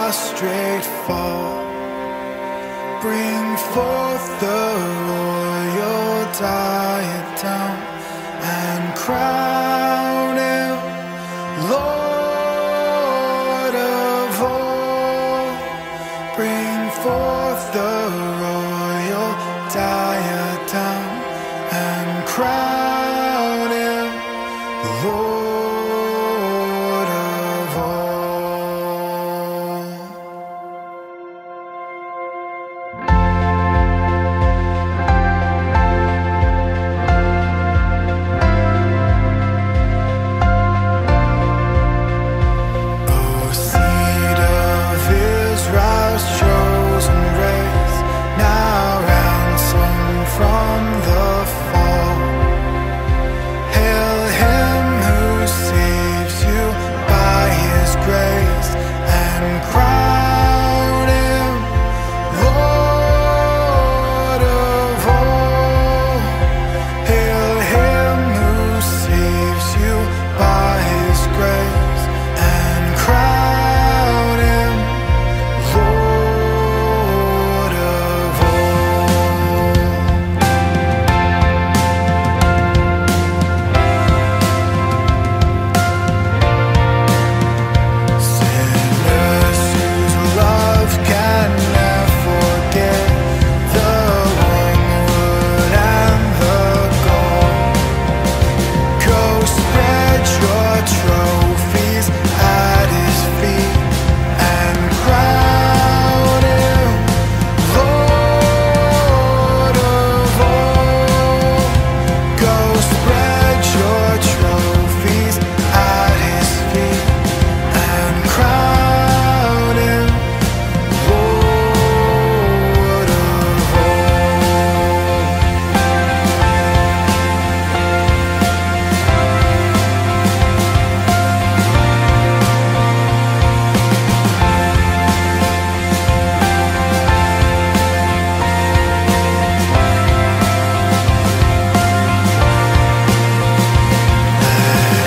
prostrate fall. Bring forth the royal diadem and crown him Lord of all. Bring forth the royal diadem and crown him Lord of all. O seed of Israel's chosen race, now ransomed from the fall. Hail him who saves you by his grace and crown him Lord of all. Hail him who saves you by his grace and crown him Lord of all. Sinners whose love can never forget the wormwood and the gall. Go spread your trophies at his feet and crown him Lord of all. Go spread your trophies at his feet and crown him Lord of all.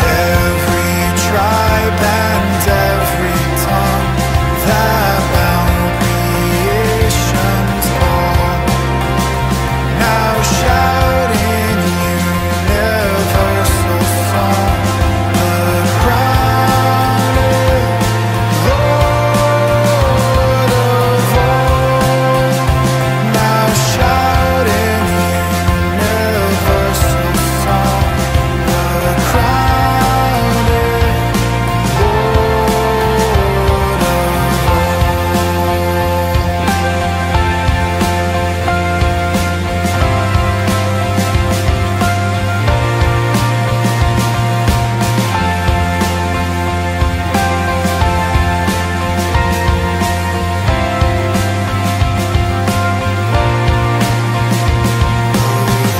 Every tribe and every tongue that bound creation's all, now shout in universal song, the crown is Lord of all. Now shout in universal song, the crown is Lord of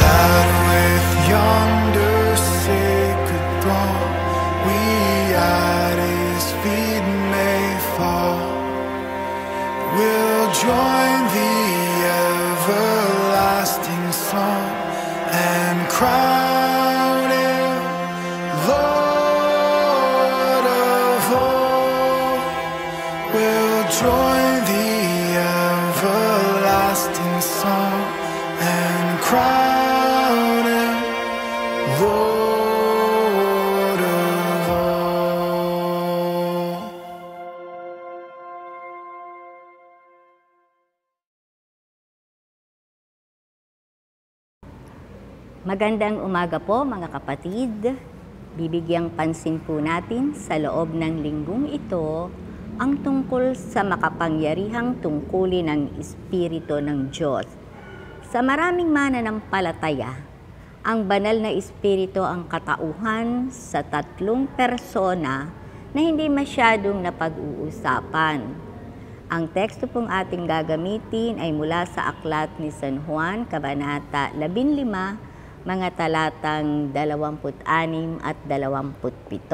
that with yonder sacred throng we at his feet may fall. We'll join the everlasting song and crown him Lord of all. We'll join the everlasting song and crown him Lord of all. Magandang umaga po mga kapatid. Bibigyang pansin po natin sa loob ng linggong ito ang tungkol sa makapangyarihang tungkulin ng Espiritu ng Diyos. Sa maraming mananampalataya, ang banal na Espiritu ang katauhan sa tatlong persona na hindi masyadong napag-uusapan. Ang teksto pong ating gagamitin ay mula sa aklat ni San Juan, Kabanata 15, mga talatang 26 at 27.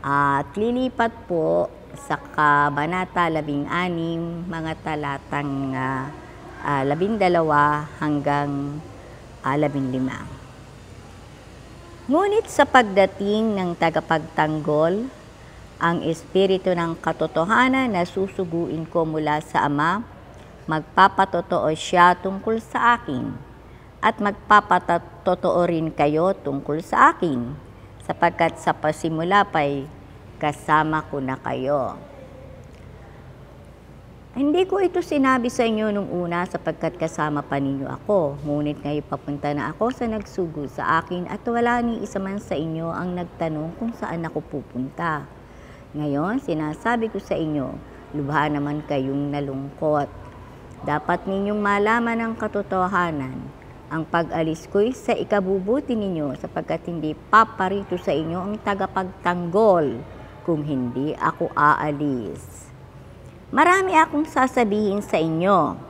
At lilipat po sa Kabanata 16, mga talatang 12 hanggang 15. Ngunit sa pagdating ng tagapagtanggol, Ang Espiritu ng katotohanan na susuguin ko mula sa Ama, magpapatotoo siya tungkol sa akin, at magpapatotoo rin kayo tungkol sa akin, sapagkat sa pasimula pa'y kasama ko na kayo. Hindi ko ito sinabi sa inyo nung una sapagkat kasama pa ninyo ako, ngunit ngayon papunta na ako sa nagsugo sa akin at wala ni isa man sa inyo ang nagtanong kung saan ako pupunta. Ngayon, sinasabi ko sa inyo, lubha naman kayong nalungkot. Dapat ninyong malaman ang katotohanan. Ang pag-alis ko'y sa ikabubuti ninyo sapagkat hindi paparito sa inyo ang tagapagtanggol kung hindi ako aalis. Marami akong sasabihin sa inyo,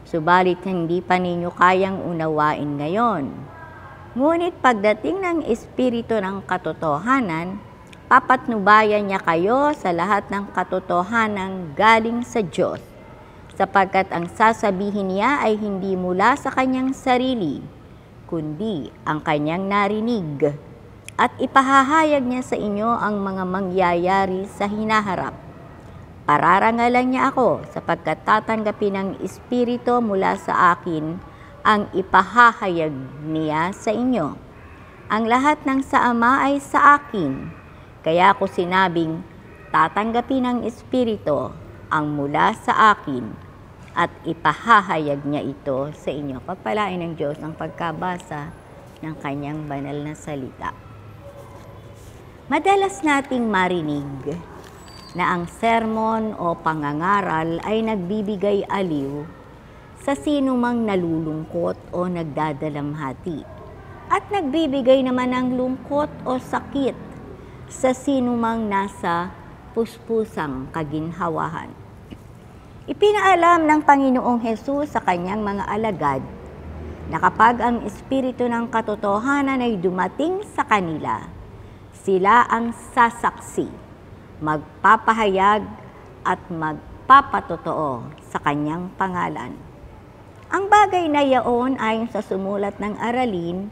subalit hindi pa ninyo kayang unawain ngayon. Ngunit pagdating ng Espiritu ng katotohanan, papatnubayan niya kayo sa lahat ng katotohanan galing sa Diyos, sapagkat ang sasabihin niya ay hindi mula sa kanyang sarili, kundi ang kanyang narinig, at ipahahayag niya sa inyo ang mga mangyayari sa hinaharap. Pararangalan niya ako sapagkat tatanggapin ng Espiritu mula sa akin ang ipahahayag niya sa inyo. Ang lahat ng sa Ama ay sa akin, kaya ako sinabing tatanggapin ng Espiritu ang mula sa akin at ipahahayag niya ito sa inyo. Pagpalain ng Diyos ang pagkabasa ng kanyang banal na salita. Madalas nating marinig na ang sermon o pangangaral ay nagbibigay aliw sa sino mang nalulungkot o nagdadalamhati at nagbibigay naman ng lungkot o sakit sa sino mang nasa puspusang kaginhawahan. Ipinaalam ng Panginoong Hesus sa kanyang mga alagad na kapag ang Espiritu ng katotohanan ay dumating sa kanila, sila ang sasaksi, magpapahayag at magpapatotoo sa kanyang pangalan. Ang bagay na yaon ayon sa sumulat ng aralin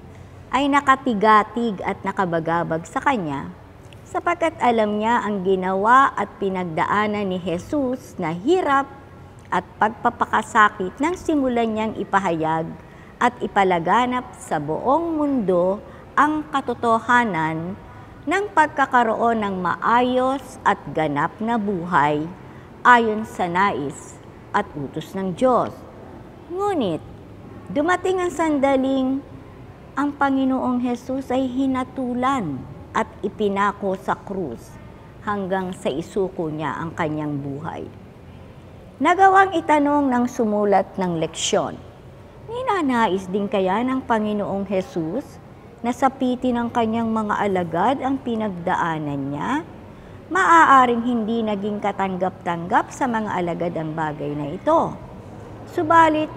ay nakatigatig at nakabagabag sa kanya sapagkat alam niya ang ginawa at pinagdaanan ni Jesus na hirap at pagpapakasakit nang simulan niyang ipahayag at ipalaganap sa buong mundo ang katotohanan ng pagkakaroon ng maayos at ganap na buhay ayon sa nais at utos ng Diyos. Ngunit, dumating ang sandaling ang Panginoong Hesus ay hinatulan at ipinako sa krus hanggang sa isuko niya ang kanyang buhay. Nagawang itanong ng sumulat ng leksyon, ninanais din kaya ng Panginoong Hesus na sapitin ng kanyang mga alagad ang pinagdaanan niya? Maaaring hindi naging katanggap-tanggap sa mga alagad ang bagay na ito. Subalit,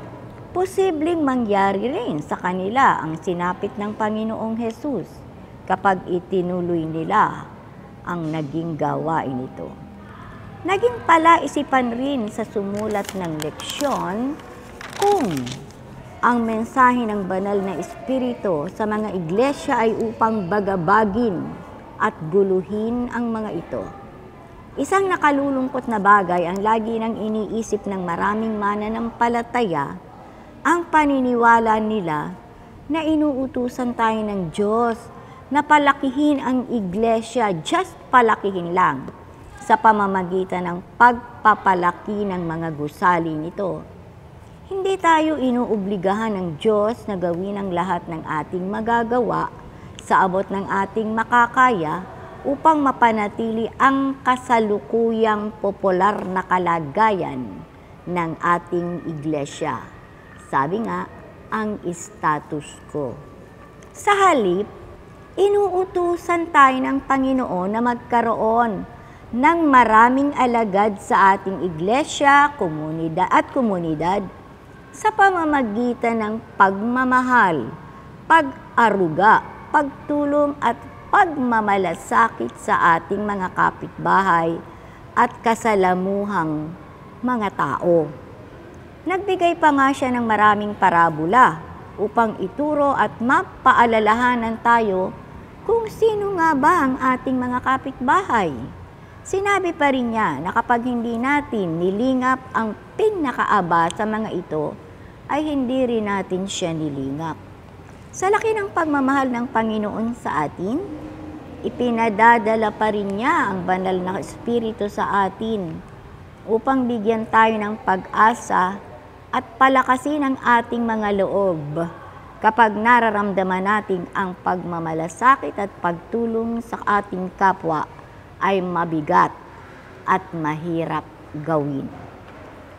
posibleng mangyari rin sa kanila ang sinapit ng Panginoong Hesus kapag itinuloy nila ang naging gawain ito. Naging palaisipan rin sa sumulat ng leksyon kung ang mensahe ng banal na Espiritu sa mga iglesia ay upang bagabagin at guluhin ang mga ito. Isang nakalulungkot na bagay ang lagi nang iniisip ng maraming mananampalataya, ang paniniwala nila na inuutusan tayo ng Diyos na palakihin ang iglesia, just palakihin lang, sa pamamagitan ng pagpapalaki ng mga gusali nito. Hindi tayo inuobligahan ng Diyos na gawin ang lahat ng ating magagawa sa abot ng ating makakaya upang mapanatili ang kasalukuyang popular na kalagayan ng ating iglesia. Sabi nga, ang status quo. Sa halip, inuutusan tayo ng Panginoon na magkaroon ng maraming alagad sa ating iglesia, komunidad, sa pamamagitan ng pagmamahal, pag-aruga, pagtulong at pagmamalasakit sa ating mga kapitbahay at kasalamuhang mga tao. Nagbigay pa nga siya ng maraming parabola upang ituro at mapaalalahanan tayo kung sino nga ba ang ating mga kapitbahay. Sinabi pa rin niya na kapag hindi natin nilingap ang pinakaaba sa mga ito, ay hindi rin natin siya nilingap. Sa laki ng pagmamahal ng Panginoon sa atin, ipinadadala pa rin niya ang banal na Espiritu sa atin upang bigyan tayo ng pag-asa at palakasin ang ating mga loob kapag nararamdaman natin ang pagmamalasakit at pagtulong sa ating kapwa ay mabigat at mahirap gawin.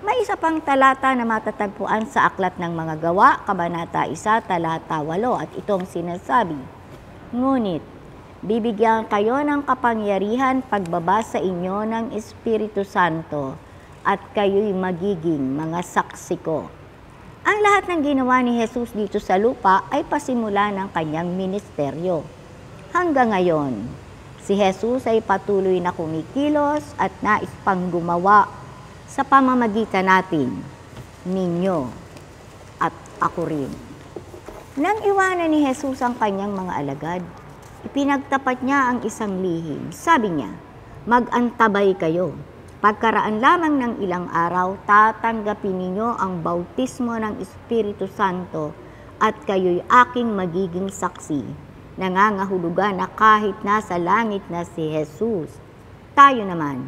May isa pang talata na matatagpuan sa Aklat ng Mga Gawa, Kabanata 1, Talata 8, at itong sinasabi, "Ngunit, bibigyan kayo ng kapangyarihan pagbaba sa inyo ng Espiritu Santo, at kayo'y magiging mga saksi ko." Ang lahat ng ginawa ni Jesus dito sa lupa ay pasimula ng kanyang ministeryo. Hanggang ngayon, si Jesus ay patuloy na kumikilos at nais pang gumawa sa pamamagitan natin, ninyo, at ako rin. Nang iwanan ni Jesus ang kanyang mga alagad, ipinagtapat niya ang isang lihim. Sabi niya, "Mag-antabay kayo. Pagkaraan lamang ng ilang araw, tatanggapin ninyo ang bautismo ng Espiritu Santo at kayo'y aking magiging saksi." Nangangahulugan na kahit nasa langit na si Jesus, tayo naman,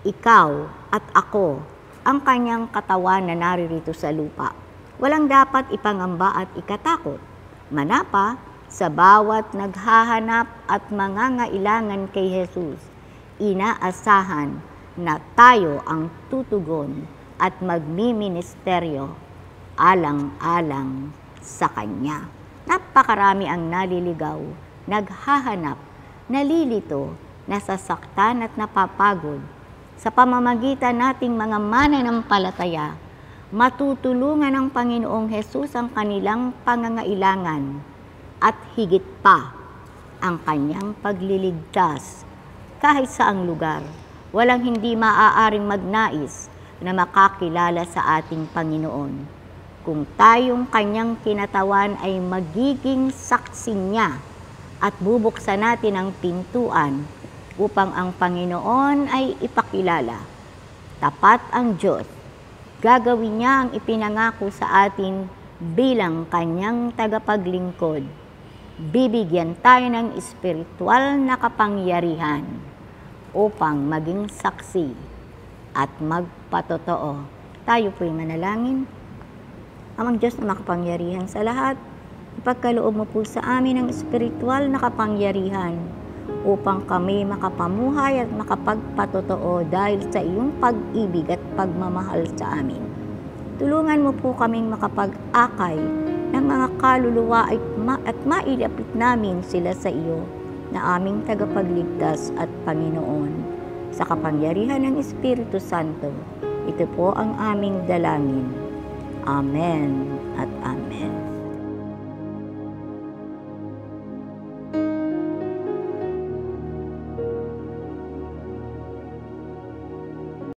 ikaw at ako, ang kanyang katawan na naririto sa lupa. Walang dapat ipangamba at ikatakot. Manapa sa bawat naghahanap at mangangailangan kay Jesus, inaasahan na tayo ang tutugon at magmiministeryo alang-alang sa Kanya. Napakarami ang naliligaw, naghahanap, nalilito, nasasaktan at napapagod. Sa pamamagitan nating mga mananampalataya, matutulungan ng Panginoong Hesus ang kanilang pangangailangan at higit pa ang Kanyang pagliligtas kahit saang lugar. Walang hindi maaaring magnais na makakilala sa ating Panginoon kung tayong Kanyang kinatawan ay magiging saksi niya at bubuksan natin ang pintuan upang ang Panginoon ay ipakilala. Tapat ang Diyos. Gagawin niya ang ipinangako sa atin bilang Kanyang tagapaglingkod. Bibigyan tayo ng espiritual na kapangyarihan upang maging saksi at magpatotoo. Tayo po'y manalangin. Amang Diyos na makapangyarihan sa lahat, ipagkaloob mo po sa amin ang espiritual na kapangyarihan upang kami makapamuhay at makapagpatotoo dahil sa iyong pag-ibig at pagmamahal sa amin. Tulungan mo po kaming makapag-akay ng mga kaluluwa at mailapit namin sila sa iyo na aming tagapagligtas at Panginoon. Sa kapangyarihan ng Espiritu Santo, ito po ang aming dalangin. Amen at Amen.